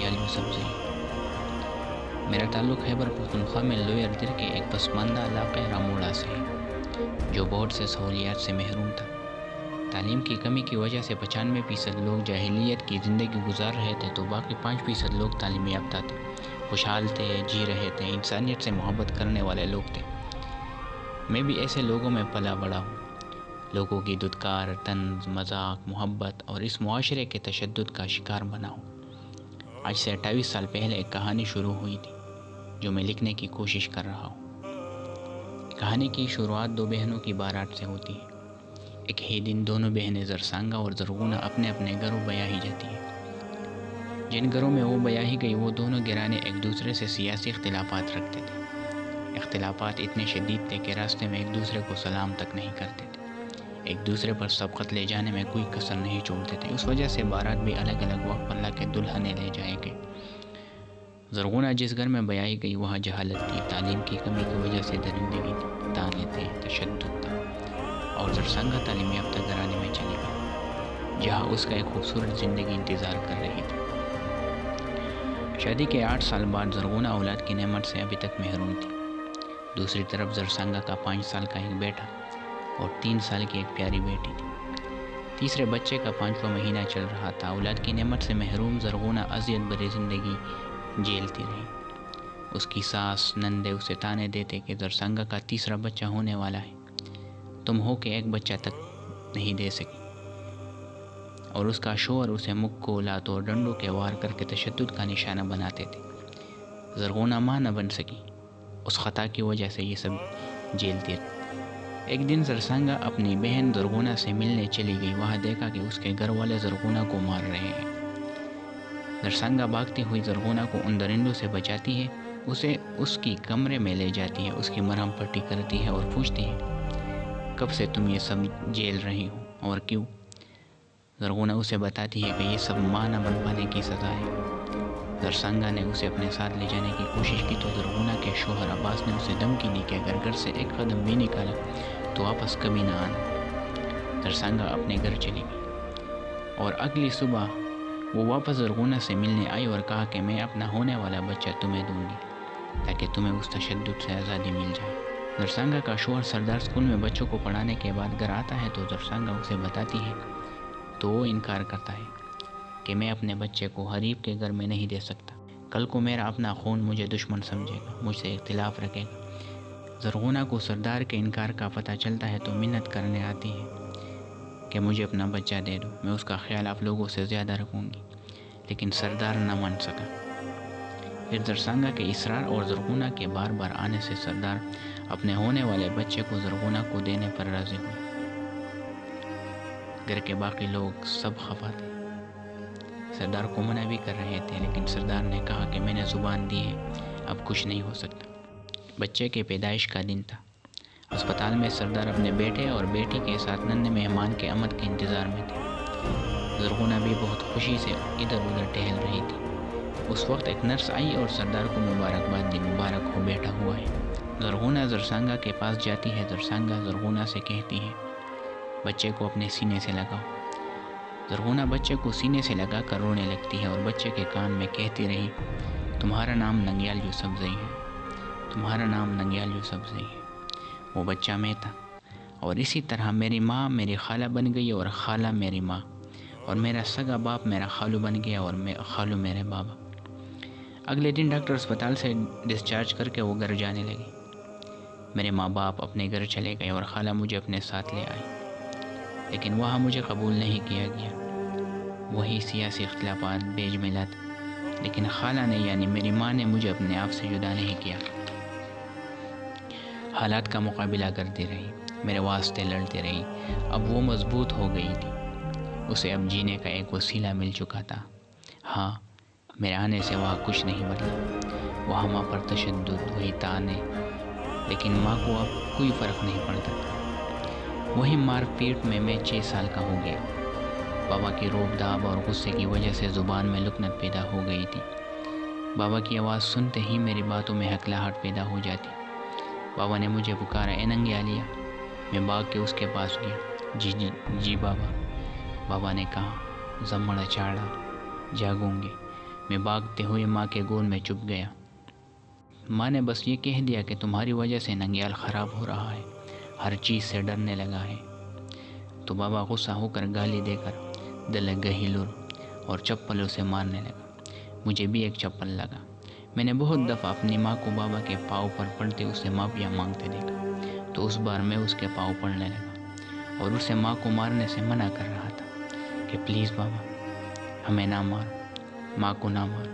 ننگیال یوسفزئی۔ میرا تعلق خیبر پختونخوا میں لوئر در کے ایک پسماندہ علاقہ راموڑا سے ہے جو بہت سے سہولیات سے محروم تھا۔ تعلیم کی کمی کی وجہ سے 95% لوگ جاہلیت کی زندگی گزار رہے تھے تو باقی 5% لوگ تعلیم یافتہ تھے، خوشحال تھے، جی رہے تھے، انسانیت سے محبت کرنے والے لوگ تھے۔ میں بھی ایسے لوگوں میں پلا بڑا ہوں۔ لوگوں کی دھتکار، طنز، مذاق، محبت اور اس معاشرے کے تشدد کا شکار بنا ہوں۔ آج سے 28 سال پہلے ایک کہانی شروع ہوئی تھی جو میں لکھنے کی کوشش کر رہا ہوں۔ کہانی کی شروعات 2 بہنوں کی بارات سے ہوتی ہے۔ ایک ہی دن دونوں بہنیں زرسانگا اور زرغونہ اپنے اپنے گھروں بیاہی جاتی ہیں۔ جن گھروں میں وہ بیاہی گئی وہ دونوں گھرانے ایک دوسرے سے سیاسی اختلافات رکھتے تھے۔ اختلافات اتنے شدید تھے کہ راستے میں ایک دوسرے کو سلام تک نہیں کرتے تھے، ایک دوسرے پر سبقت لے جانے میں کوئی کسر نہیں چھوڑتے تھے۔ اس وجہ سے بارات بھی الگ الگ وقت پر لا کے دلہنیں لے جائے گئے۔ زرغونہ جس گھر میں بیاہی گئی وہاں جہالت تھی، تعلیم کی کمی کی وجہ سے درندگی تھی، تانے تھے، تشدد تھا، اور زرسانگا تعلیم یافتہ گھرانے میں چلی گئی جہاں اس کا ایک خوبصورت زندگی انتظار کر رہی تھی۔ شادی کے 8 سال بعد زرغونہ اولاد کی نعمت سے ابھی تک محروم تھی۔ دوسری طرف زرسانگا کا 5 سال کا ایک بیٹا اور 3 سال کی ایک پیاری بیٹی تھی۔ تیسرے بچے کا 5واں مہینہ چل رہا تھا۔ اولاد کی نعمت سے محروم زرغونہ اذیت بھری زندگی جھیلتی رہی۔ اس کی ساس، نندے اسے تانے دیتے کہ زرسانگا کا تیسرا بچہ ہونے والا ہے، تم ہو کے ایک بچہ تک نہیں دے سکی، اور اس کا شوہر اسے مکوں، لاتوں اور ڈنڈوں کے وار کر کے تشدد کا نشانہ بناتے تھے۔ زرغونہ ماں نہ بن سکی، اس خطا کی وجہ سے یہ سب جھیلتی رہی۔ ایک دن زرسانگا اپنی بہن زرغونہ سے ملنے چلی گئی۔ وہاں دیکھا کہ اس کے گھر والے زرغونہ کو مار رہے ہیں۔ زرسانگا بھاگتی ہوئی زرغونہ کو ان درندوں سے بچاتی ہے، اسے اس کی کمرے میں لے جاتی ہے، اس کی مرہم پٹی کرتی ہے اور پوچھتی ہے کب سے تم یہ سب جھیل رہی ہو اور کیوں؟ زرغونہ اسے بتاتی ہے کہ یہ سب ماں نہ بن پانے کی سزا ہے۔ زرسانگا نے اسے اپنے ساتھ لے جانے کی کوشش کی تو زرغونہ کے شوہر عباس نے اسے دھمکی دی کہ اگر گھر سے ایک قدم بھی نکالا تو واپس کبھی نہ آنا۔ زرسانگا اپنے گھر چلی گئی اور اگلی صبح وہ واپس زرغونہ سے ملنے آئی اور کہا کہ میں اپنا ہونے والا بچہ تمہیں دوں گی تاکہ تمہیں اس تشدد سے آزادی مل جائے۔ زرسانگا کا شوہر سردار اسکول میں بچوں کو پڑھانے کے بعد گھر آتا ہے تو زرسانگا اسے بتاتی ہے تو وہ انکار کرتا ہے کہ میں اپنے بچے کو حریف کے گھر میں نہیں دے سکتا، کل کو میرا اپنا خون مجھے دشمن سمجھے گا، مجھ سے اختلاف رکھے گا۔ زرغونہ کو سردار کے انکار کا پتہ چلتا ہے تو منت کرنے آتی ہے کہ مجھے اپنا بچہ دے دو، میں اس کا خیال آپ لوگوں سے زیادہ رکھوں گی، لیکن سردار نہ مان سکا۔ پھر زرسانگا کے اصرار اور زرغونہ کے بار بار آنے سے سردار اپنے ہونے والے بچے کو زرغونہ کو دینے پر راضی ہوئے۔ گھر کے باقی لوگ سب خفا تھے، سردار کو منع بھی کر رہے تھے، لیکن سردار نے کہا کہ میں نے زبان دی ہے، اب کچھ نہیں ہو سکتا۔ بچے کے پیدائش کا دن تھا۔ اسپتال میں سردار اپنے بیٹے اور بیٹی کے ساتھ ننھے مہمان کے آمد کے انتظار میں تھے۔ زرغونہ بھی بہت خوشی سے ادھر ادھر ٹہل رہی تھی۔ اس وقت ایک نرس آئی اور سردار کو مبارکباد دی، مبارک ہو بیٹا ہوا ہے۔ زرغونہ زرسانگا کے پاس جاتی ہے۔ زرسانگا زرغونہ سے کہتی ہے بچے کو اپنے سینے سے لگاؤ۔ زرغونہ بچے کو سینے سے لگا کر رونے لگتی ہے اور بچے کے کان میں کہتی رہی تمہارا نام ننگیال یوسفزئی ہے، تمہارا نام ننگیال یوسفزئی ہے۔ وہ بچہ میں تھا، اور اسی طرح میری ماں میری خالہ بن گئی اور خالہ میری ماں، اور میرا سگا باپ میرا خالو بن گیا اور خالو میرے بابا۔ اگلے دن ڈاکٹر اسپتال سے ڈسچارج کر کے وہ گھر جانے لگے۔ میرے ماں باپ اپنے گھر چلے گئے اور خالہ مجھے اپنے ساتھ لے آئی، لیکن وہاں مجھے قبول نہیں کیا گیا۔ وہی سیاسی اختلافات، بیج ملت، لیکن خالہ نے یعنی میری ماں نے مجھے اپنے آپ سے جدا نہیں کیا۔ حالات کا مقابلہ کرتی رہی، میرے واسطے لڑتی رہی۔ اب وہ مضبوط ہو گئی تھی، اسے اب جینے کا ایک وسیلہ مل چکا تھا۔ ہاں، میرے آنے سے وہاں کچھ نہیں بدلا، وہاں ماں پر تشدد، وہی تانے، لیکن ماں کو اب کوئی فرق نہیں پڑتا تھا۔ وہی مار پیٹ میں 6 سال کا ہو گیا۔ بابا کی روب داب اور غصے کی وجہ سے زبان میں لکنت پیدا ہو گئی تھی۔ بابا کی آواز سنتے ہی میری باتوں میں ہکلاہٹ پیدا ہو جاتی۔ بابا نے مجھے پکارا، اے ننگیالیا۔ میں بھاگ کے اس کے پاس گیا۔ جی بابا۔ بابا نے کہا، زمڑا چاڑا جاگوں گے، میں بھاگتے ہوئے ماں کے گود میں چھپ گیا۔ ماں نے بس یہ کہہ دیا کہ تمہاری وجہ سے ننگیال خراب ہو رہا ہے، ہر چیز سے ڈرنے لگا ہے۔ تو بابا غصہ ہو کر گالی دے کر دلک گہی لور اور چپلوں سے مارنے لگا۔ مجھے بھی ایک چپل لگا۔ میں نے بہت دفعہ اپنی ماں کو بابا کے پاؤں پر پڑتے اسے معافیا مانگتے دیکھا، تو اس بار میں اس کے پاؤں پڑنے لگا اور اسے ماں کو مارنے سے منع کر رہا تھا کہ پلیز بابا ہمیں نہ مار، ماں کو نہ مار۔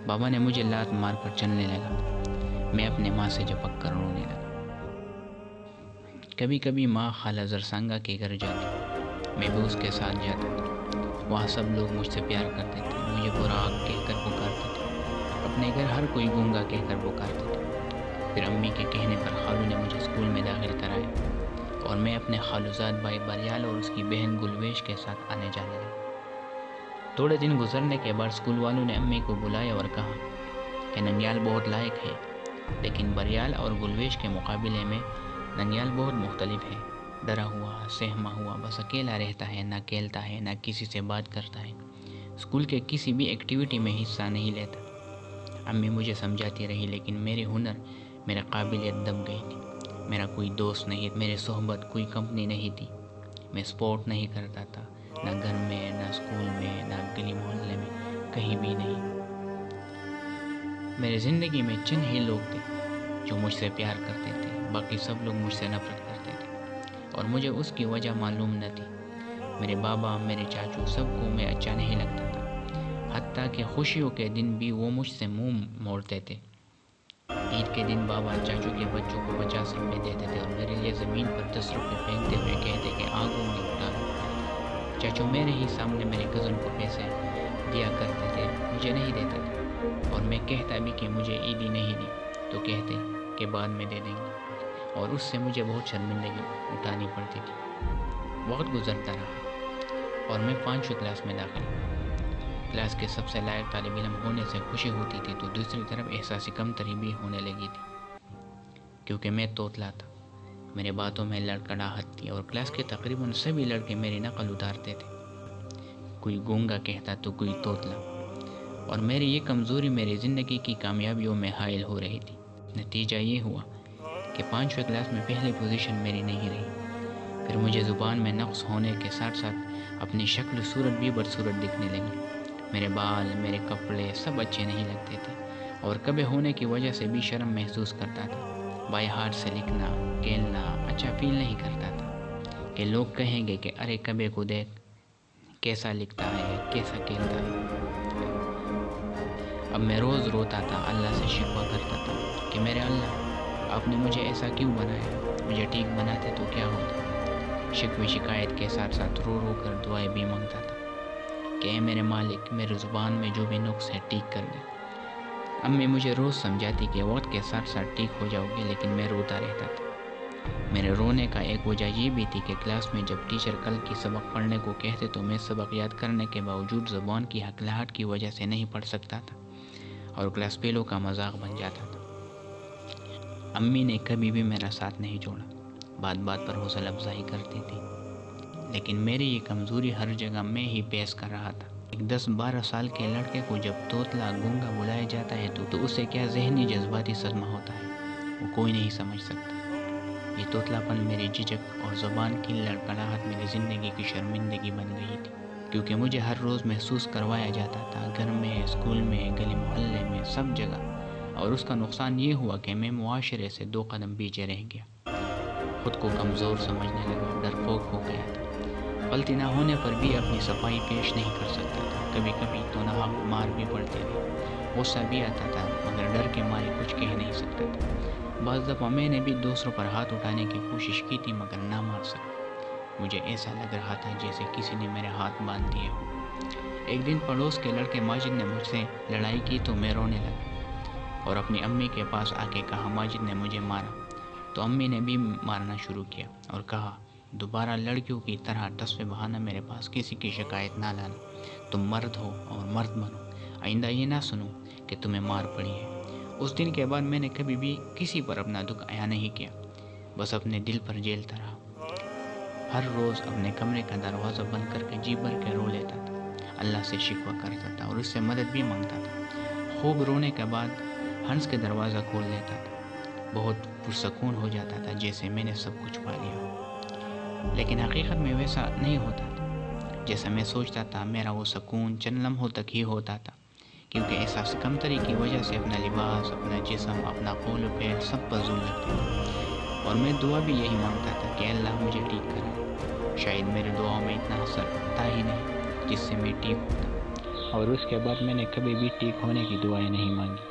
بابا نے مجھے لات مار کر چلنے لگا۔ میں اپنے ماں سے جھپک کر رونے لگا۔ کبھی کبھی ماں خالہ زرسانگا کے گھر جاتی، میں بھی اس کے ساتھ جاتا۔ وہاں سب لوگ مجھ سے پیار کرتے تھے، مجھے براق کہہ کر پکارتے تھے۔ اپنے گھر ہر کوئی گونگا کہہ کر پکارتے تھے۔ پھر امی کے کہنے پر خالو نے مجھے اسکول میں داخل کرایا اور میں اپنے خالوزاد بھائی بریال اور اس کی بہن گلویش کے ساتھ آنے جانے لگا۔ تھوڑے دن گزرنے کے بعد اسکول والوں نے امی کو بلایا اور کہا کہ ننگیال بہت لائق ہے، لیکن بریال اور گلویش کے مقابلے میں ننگیال بہت مختلف ہے، ڈرا ہوا، سہما ہوا، بس اکیلا رہتا ہے، نہ کھیلتا ہے، نہ کسی سے بات کرتا ہے، اسکول کے کسی بھی ایکٹیویٹی میں حصہ نہیں لیتا۔ امی مجھے سمجھاتی رہی، لیکن میرے ہنر، میرے قابلیت دب گئی تھی۔ میرا کوئی دوست نہیں، میرے صحبت کوئی کمپنی نہیں تھی۔ میں سپورٹ نہیں کرتا تھا، نہ گھر میں، نہ اسکول میں، نہ گلی محلے میں، کہیں بھی نہیں۔ میرے زندگی میں چند ہی لوگ تھے جو مجھ سے پیار کرتے تھے، باقی سب لوگ مجھ سے نفرت کرتے تھے اور مجھے اس کی وجہ معلوم نہ تھی۔ میرے بابا، میرے چاچو، سب کو میں اچھا نہیں لگتا تھا، حتیٰ کہ خوشیوں کے دن بھی وہ مجھ سے منہ موڑتے تھے۔ عید کے دن بابا چاچو کے بچوں کو 50 روپے دیتے تھے اور میرے لیے زمین پر 10 روپے پھینکتے ہوئے کہتے کہ آنکھوں میں اٹھا لو۔ چاچو میرے ہی سامنے میرے کزن کو پیسے دیا کرتے تھے، مجھے نہیں دیتے تھے، اور میں کہتا بھی کہ مجھے عیدی نہیں دی تو کہتے کہ بعد میں دے دیں گے، اور اس سے مجھے بہت شرمندگی اٹھانی پڑتی تھی۔ وقت گزرتا رہا اور میں 5ویں کلاس میں داخل ہوا۔ کلاس کے سب سے لائق طالب علم ہونے سے خوشی ہوتی تھی، تو دوسری طرف احساس کمتری بھی ہونے لگی تھی، کیونکہ میں توتلا تھا، میرے باتوں میں لڑکڑاہٹ تھی اور کلاس کے تقریباً سبھی لڑکے میری نقل اتارتے تھے، کوئی گونگا کہتا تو کوئی توتلا، اور میری یہ کمزوری میری زندگی کی کامیابیوں میں حائل ہو رہی تھی۔ نتیجہ یہ ہوا کہ 5ویں کلاس میں پہلی پوزیشن میری نہیں رہی۔ پھر مجھے زبان میں نقص ہونے کے ساتھ ساتھ اپنی شکل صورت بھی بدصورت دکھنے لگی۔ میرے بال، میرے کپڑے سب اچھے نہیں لگتے تھے اور کبھی ہونے کی وجہ سے بھی شرم محسوس کرتا تھا۔ بائی ہاتھ سے لکھنا، کھیلنا اچھا فیل نہیں کرتا تھا کہ لوگ کہیں گے کہ ارے کبے کو دیکھ، کیسا لکھتا ہے، کیسا کھیلتا ہے۔ اب میں روز روتا تھا، اللہ سے شکوہ کرتا تھا کہ میرے اللہ، آپ نے مجھے ایسا کیوں بنایا؟ مجھے ٹھیک بناتے تو کیا ہوتا؟ شکوے شکایت کے ساتھ ساتھ رو رو کر دعائیں بھی مانگتا تھا کہ اے میرے مالک، میرے زبان میں جو بھی نقص ہے ٹھیک کر دے۔ امی مجھے روز سمجھاتی کہ وقت کے ساتھ ساتھ ٹھیک ہو جاؤ گے، لیکن میں روتا رہتا تھا۔ میرے رونے کا ایک وجہ یہ بھی تھی کہ کلاس میں جب ٹیچر کل کی سبق پڑھنے کو کہتے تو میں سبق یاد کرنے کے باوجود زبان کی ہکلاہٹ کی وجہ سے نہیں پڑھ سکتا تھا اور کلاس فیلوں کا مذاق بن جاتا تھا۔ امی نے کبھی بھی میرا ساتھ نہیں چھوڑا، بات بات پر حوصلہ افزائی کرتی تھی، لیکن میری یہ کمزوری ہر جگہ میں ہی پیش کر رہا تھا۔ ایک 10-12 سال کے لڑکے کو جب توتلا، گونگا بلایا جاتا ہے تو اسے کیا ذہنی جذباتی صدمہ ہوتا ہے، وہ کوئی نہیں سمجھ سکتا۔ یہ توتلا پن، میری جھجک اور زبان کی لڑکڑاہٹ میری زندگی کی شرمندگی بن گئی تھی، کیونکہ مجھے ہر روز محسوس کروایا جاتا تھا، گھر میں، اسکول میں، گلی محلے میں، سب جگہ، اور اس کا نقصان یہ ہوا کہ میں معاشرے سے 2 قدم پیچھے رہ گیا، خود کو کمزور سمجھنے لگا، ڈرپوک ہو گیا تھا، غلطی نہ ہونے پر بھی اپنی صفائی پیش نہیں کر سکتا تھا، کبھی کبھی تو ناحق مار بھی پڑتے تھے، غصہ بھی آتا تھا مگر ڈر کے مارے کچھ کہہ نہیں سکتا تھا۔ بعض دفعہ میں نے بھی دوسروں پر ہاتھ اٹھانے کی کوشش کی تھی مگر نہ مار سکا، مجھے ایسا لگ رہا تھا جیسے کسی نے میرے ہاتھ باندھ دیے ہوں۔ ایک دن پڑوس کے لڑکے ماجد نے مجھ سے لڑائی کی تو میں رونے لگا اور اپنی امی کے پاس آ کے کہا ماجد نے مجھے مارا، تو امی نے بھی مارنا شروع کیا اور کہا دوبارہ لڑکیوں کی طرح ٹس پہ بہانا میرے پاس کسی کی شکایت نہ لانا، تم مرد ہو اور مرد بنو، آئندہ یہ نہ سنو کہ تمہیں مار پڑی ہے۔ اس دن کے بعد میں نے کبھی بھی کسی پر اپنا دکھ عیاں نہیں کیا، بس اپنے دل پر جھیلتا رہا۔ ہر روز اپنے کمرے کا دروازہ بند کر کے جی بھر کے رو لیتا تھا، اللہ سے شکوہ کرتا تھا اور اس سے مدد بھی مانگتا تھا۔ خوب رونے کے بعد ہنس کے دروازہ کھول دیتا تھا۔ بہت پرسکون ہو جاتا تھا، جیسے میں نے سب کچھ پا لیا ہو۔ لیکن حقیقت میں ویسا نہیں ہوتا تھا جیسا میں سوچتا تھا۔ میرا وہ سکون چند لمحوں تک ہی ہوتا تھا، کیونکہ احساس کمتری کی وجہ سے اپنا لباس، اپنا جسم، اپنا قول و فعل سب پر ظلم لگتے تھے۔ اور میں دعا بھی یہی مانگتا تھا کہ اللہ مجھے ٹھیک کرے۔ شاید میرے دعاؤں میں اتنا اثر تھا ہی نہیں جس سے میں ٹھیک ہوتا، اور اس کے بعد میں نے کبھی بھی ٹھیک ہونے کی دعائیں نہیں مانگی۔